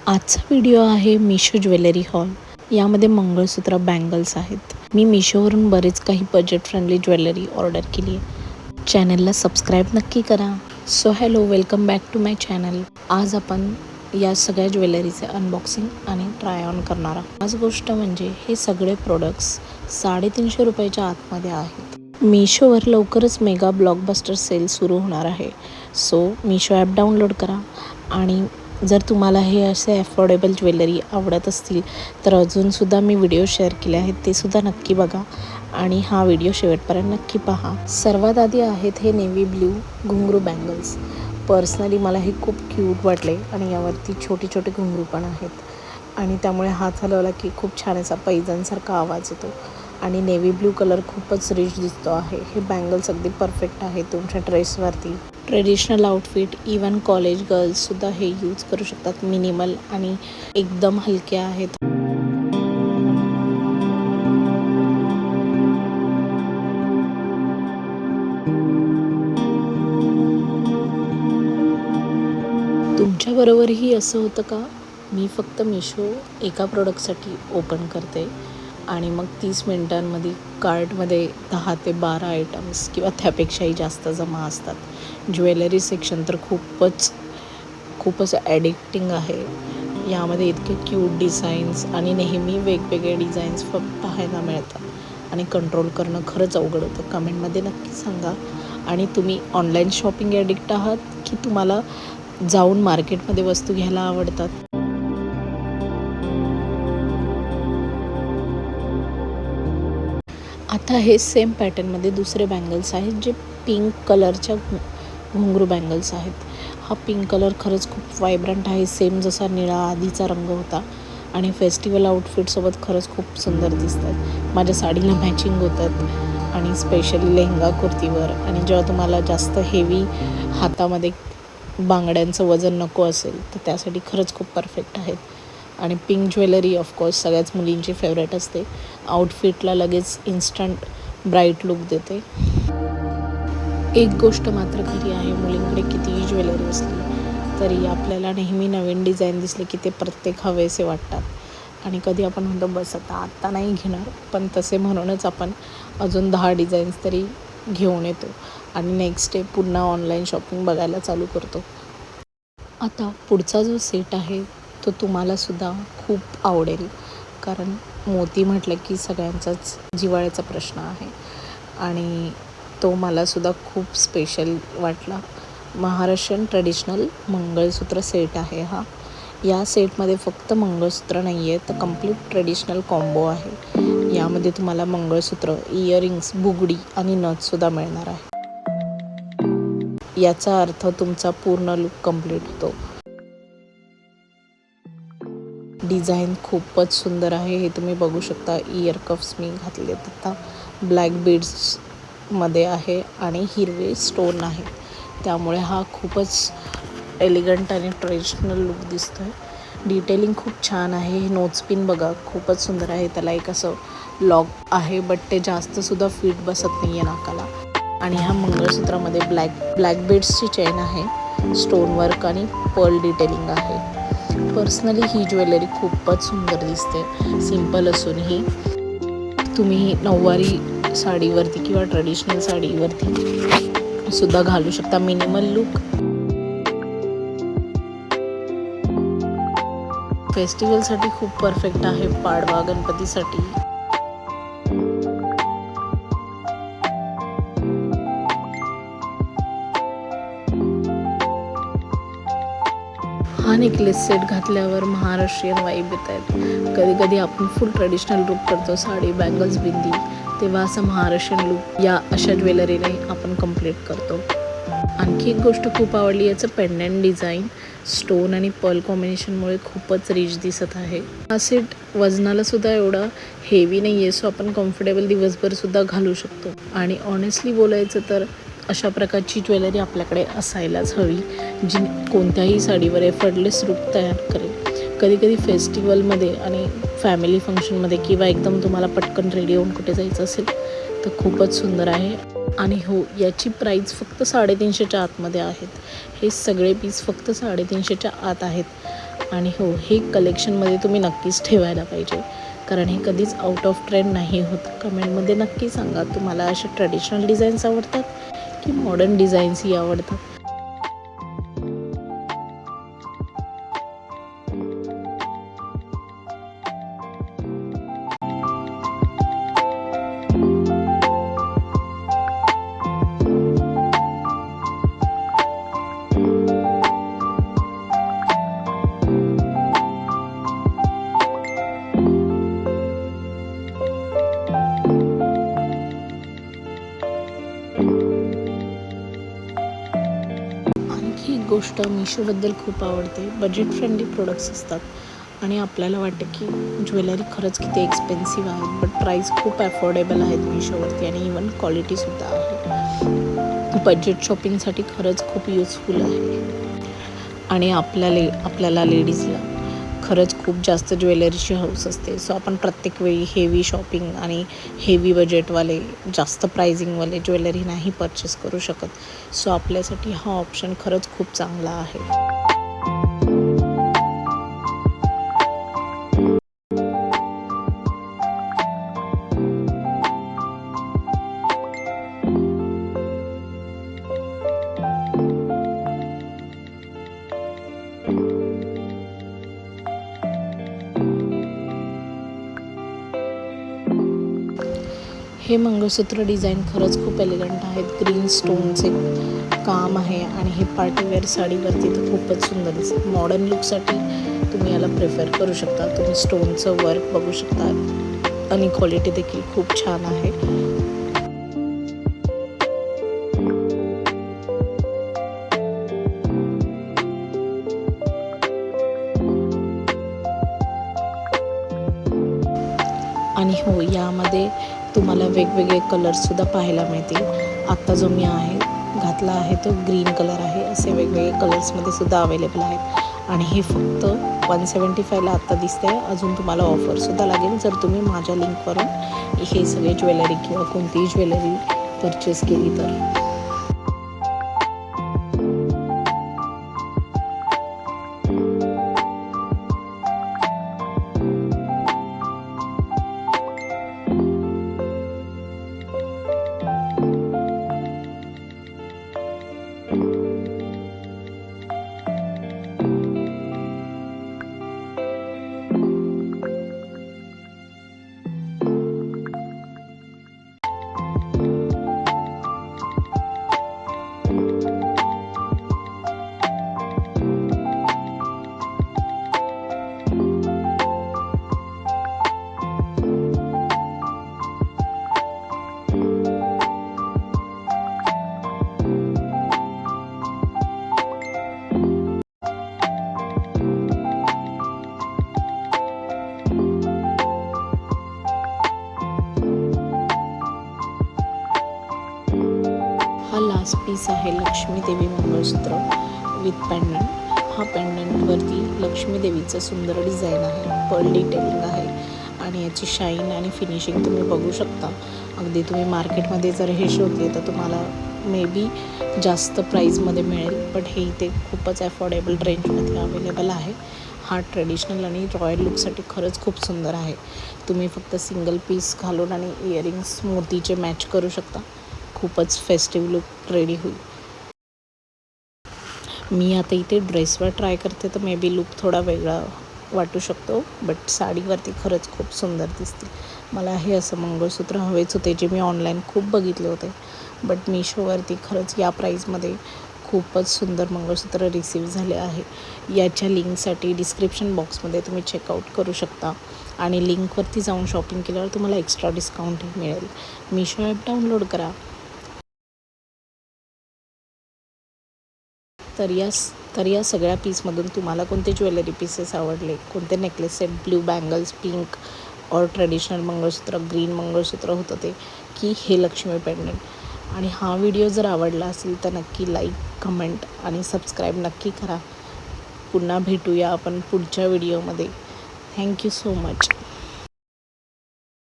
आजचा व्हिडिओ आहे Meesho jewellery hall. यामध्ये मंगळसूत्र, बँगल्स आहेत. मी मिशोवरून बरेच काही बजेट फ्रेंडली ज्वेलरी ऑर्डर केली आहे. चॅनलला सबस्क्राईब नक्की करा. So hello, welcome back to my channel. आज आपण या सगळ्या ज्वेलरीचे अनबॉक्सिंग आणि ट्राय ऑन करणार आहोत. आज गोष्ट म्हणजे हे सगळे प्रोडक्ट्स 350 रुपयाच्या आतमध्ये आहेत. मिशोवर लवकरच मेगा ब्लॉकबस्टर सेल सुरू होणार आहे. सो मिशो ॲप डाउनलोड करा आणि जर तुम्हाला हे असे अफोर्डेबल ज्वेलरी आवडत असतील तर अजूनसुद्धा मी व्हिडिओ शेअर केले आहेत, ते सुद्धा नक्की बघा आणि हा व्हिडिओ शेवटपर्यंत नक्की पहा. सर्वात आधी आहेत हे नेव्ही ब्ल्यू घुंगरू बँगल्स. पर्सनली मला हे खूप क्यूट वाटले आणि यावरती छोटे छोटे घुंगरू पण आहेत आणि त्यामुळे हात हलवला की खूप छान असा पैजांसारखा आवाज येतो आणि नेव्ही ब्ल्यू कलर खूपच रिच दिसतो आहे. हे बँगल्स अगदी परफेक्ट आहे तुमच्या ड्रेसवरती. ट्रेडिशनल आउटफिट, इवन कॉलेज गर्ल्ससुद्धा हे यूज करू शकतात. मिनिमल आणि एकदम हलके आहेत. तुमच्याबरोबरही असं होतं का? मी फक्त मिशो एका प्रोडक्टसाठी ओपन करते आणि मग 30 मिनिटांमध्ये कार्टमध्ये 10 ते 12 आयटम्स किंवा त्यापेक्षाही जास्त जमा असतात. ज्वेलरी सेक्शन तर खूपच ॲडिक्टिंग आहे. यामध्ये इतके क्यूट डिझाईन्स आणि नेहमी वेगवेगळे डिझाईन्स पाहायला मिळतात आणि कंट्रोल करणं खरंच अवघड होतं. कमेंटमध्ये नक्की सांगा. आणि तुम्ही ऑनलाईन शॉपिंग ॲडिक्ट आहात की तुम्हाला जाऊन मार्केटमध्ये वस्तू घ्यायला आवडतात? आता हे सेम पॅटर्नमध्ये दुसरे बँगल्स आहेत जे पिंक कलरच्या घुंगरू बँगल्स आहेत. हा पिंक कलर खरंच खूप व्हायब्रंट आहे, सेम जसा निळा आधीचा रंग होता आणि फेस्टिवल आउटफिटसोबत खरंच खूप सुंदर दिसतात. माझ्या साडीला मॅचिंग होतात आणि स्पेशली लेहंगा कुर्तीवर. आणि जेव्हा तुम्हाला जास्त हेवी हातामध्ये बांगड्यांचं वजन नको असेल तर त्यासाठी खरंच खूप परफेक्ट आहेत. आणि पिंक ज्वेलरी ऑफकोर्स सगळ्याच मुलींची फेवरेट असते. आउटफिटला लगेच इन्स्टंट ब्राईट लुक देते. एक गोष्ट मात्र खरी आहे, मुलींकडे कितीही ज्वेलरी असली तरी आपल्याला नेहमी नवीन डिझाईन दिसले की ते प्रत्येक हवेसे वाटतात आणि कधी आपण म्हणतो बस आत्ता नाही घेणार, पण तसे म्हणूनच आपण अजून 10 डिझाईन्स तरी घेऊन येतो आणि नेक्स्ट डे पुन्हा ऑनलाईन शॉपिंग बघायला चालू करतो. आता पुढचा जो सेट आहे तो तुम्हालासुद्धा खूप आवडेल, कारण मोती म्हटलं की सगळ्यांचाच जिव्हाळ्याचा प्रश्न आहे आणि तो मलासुद्धा खूप स्पेशल वाटला. महाराष्ट्रीयन ट्रेडिशनल मंगळसूत्र सेट आहे हा. या सेटमध्ये फक्त मंगळसूत्र नाही आहे तर कम्प्लीट ट्रेडिशनल कॉम्बो आहे. यामध्ये तुम्हाला मंगळसूत्र, इयरिंग्स, बुगडी आणि नथसुद्धा मिळणार आहे. याचा अर्थ तुमचा पूर्ण लुक कंप्लीट होतो. डिझाईन खूपच सुंदर आहे, हे तुम्ही बघू शकता. इयर कफ्स मी घातले आता ब्लॅक बीड्समध्ये आहे आणि हिरवे स्टोन आहे, त्यामुळे हा खूपच एलिगंट आणि ट्रेडिशनल लुक दिसतो आहे. डिटेलिंग खूप छान आहे. हे नोज पिन बघा, खूपच सुंदर आहे. त्याला एक असं लॉक आहे बट ते जास्तसुद्धा फिट बसत नाही आहे नाकाला. आणि ह्या मंगळसूत्रामध्ये ब्लॅक बीड्सची चेन आहे, स्टोन वर्क आणि पर्ल डिटेलिंग आहे. पर्सनली ही ज्वेलरी खूपच सुंदर दिसते. सिंपल असूनही तुम्ही नऊवारी साडीवरती किंवा ट्रेडिशनल साडीवरती सुद्धा घालू शकता. मिनिमल लुक, फेस्टिवलसाठी खूप परफेक्ट आहे. पाडवा, गणपतीसाठी. हा नेकलेस सेट घातल्यावर महाराष्ट्रीयन वाईब येत आहेत. कधी कधी आपण फुल ट्रेडिशनल लुक करतो, साडी, बँगल्स, बिंदी, तेव्हा असं महाराष्ट्रीयन लुक या अशा ज्वेलरीने आपण कंप्लीट करतो. आणखी एक गोष्ट खूप आवडली, याचं पेंडंट डिझाईन स्टोन आणि पर्ल कॉम्बिनेशनमुळे खूपच रिच दिसत आहे. हा सेट वजनालासुद्धा एवढा हेवी नाही आहे, सो आपण कम्फर्टेबल दिवसभरसुद्धा घालू शकतो. आणि ऑनेस्टली बोलायचं तर अशा प्रकारची ज्वेलरी आपल्याकडे असायलाच हवी, जी कोणत्याही साडीवर एफर्टलेस लुक तयार करेल. कधी कधी फेस्टिवलमध्ये आणि फॅमिली फंक्शनमध्ये किंवा एकदम तुम्हाला पटकन रेडी होऊन कुठे जायचं असेल तर खूपच सुंदर आहे. आणि हो, याची प्राईस फक्त 350च्या आतमध्ये आहेत. हे सगळे पीस फक्त 350च्या आत आहेत आणि हो, हे कलेक्शनमध्ये तुम्ही नक्कीच ठेवायला पाहिजे, कारण हे कधीच आउट ऑफ ट्रेंड नाही होत. कमेंटमध्ये नक्की सांगा तुम्हाला अशा ट्रेडिशनल डिझाईन्स आवडतात की मॉडर्न डिझाईन्सही आवडतात. आणखी एक गोष्ट मिशोबद्दल खूप आवडते, बजेट फ्रेंडली प्रोडक्ट्स असतात आणि आपल्याला वाटतं की ज्वेलरी खरंच किती एक्सपेन्सिव्ह आहेत, बट प्राईस खूप अफोर्डेबल आहेत मिशोवरती आणि इवन क्वालिटीसुद्धा आहे. बजेट शॉपिंगसाठी खरंच खूप युजफुल आहे. आणि आपल्याला लेडीजला खरंच खूप जास्त ज्वेलरीची हौस असते. सो आपण प्रत्येक वेळी हेवी शॉपिंग आणि हेवी बजेटवाले जास्त प्राइसिंगवाले ज्वेलरी नाही परचेस करू शकत. सो आपल्यासाठी हा ऑप्शन खरंच खूप चांगला आहे. हे मंगळसूत्र डिझाईन खरंच खूप एलिगंट आहेत. ग्रीन स्टोनचे काम आहे आणि हे पार्टीवेअर साडीवरती तर खूपच सुंदर दिसतं. मॉडर्न लुकसाठी तुम्ही याला प्रेफर करू शकता. तुम्ही स्टोनचं वर्क बघू शकता आणि क्वालिटी देखील खूप छान आहे. आणि हो, यामध्ये तुम्हाला वेगवेगळे कलर्ससुद्धा पाहायला मिळतील. आत्ता जो मी घातला आहे तो ग्रीन कलर आहे. असे वेगवेगळे कलर्समध्ये सुद्धा अवेलेबल आहेत आणि हे फक्त 175ला आत्ता दिसते आहे. अजून तुम्हाला ऑफरसुद्धा लागेल जर तुम्ही माझ्या लिंकवरून हे सगळे ज्वेलरी किंवा कोणतीही ज्वेलरी परचेस केली तर. हा लास्ट पीस आहे लक्ष्मी देवी मंगळसूत्र विथ पेंडंट. हा पेंडंटवरती लक्ष्मी देवीचं सुंदर डिझाईन आहे, पर्ल डिटेलिंग आहे आणि याची शाईन आणि फिनिशिंग तुम्ही बघू शकता. अगदी तुम्ही मार्केटमध्ये जर हे शोधले तर तुम्हाला मे बी जास्त प्राईजमध्ये मिळेल, बट हे इथे खूपच अफोर्डेबल रेंजमध्ये अवेलेबल आहे. हा ट्रेडिशनल आणि रॉयल लुकसाठी खरंच खूप सुंदर आहे. तुम्ही फक्त सिंगल पीस घालून आणि इयरिंग्स मोतीचे मॅच करू शकता. खूपच फेस्टिव्ह लुक रेडी होईल. मी आता इथे ड्रेसवर ट्राय करते तर मे बी लुक थोडा वेगळा वाटू शकतो, बट साडीवरती खरंच खूप सुंदर दिसते. मला हे असं मंगळसूत्र हवेच होते जे मी ऑनलाईन खूप बघितले होते, बट मिशोवरती खरंच या प्राईजमध्ये खूपच सुंदर मंगळसूत्र रिसीव झाले आहे. याच्या लिंकसाठी डिस्क्रिप्शन बॉक्समध्ये तुम्ही चेकआउट करू शकता आणि लिंकवरती जाऊन शॉपिंग केल्यावर तुम्हाला एक्स्ट्रा डिस्काउंटही मिळेल. मिशो ॲप डाउनलोड करा. तर या सगळ्या पीसमधून तुम्हाला कोणते ज्वेलरी पीसेस आवडले, कोणते necklace set, blue bangles, pink और ट्रेडिशनल मंगळसूत्र, ग्रीन मंगळसूत्र होतं ते, की हे लक्ष्मी पेंडंट. आणि हा व्हिडिओ जर आवडला असेल तर नक्की लाईक, कमेंट आणि सबस्क्राईब नक्की करा. पुन्हा भेटूया आपण पुढच्या व्हिडिओमध्ये. Thank you so much.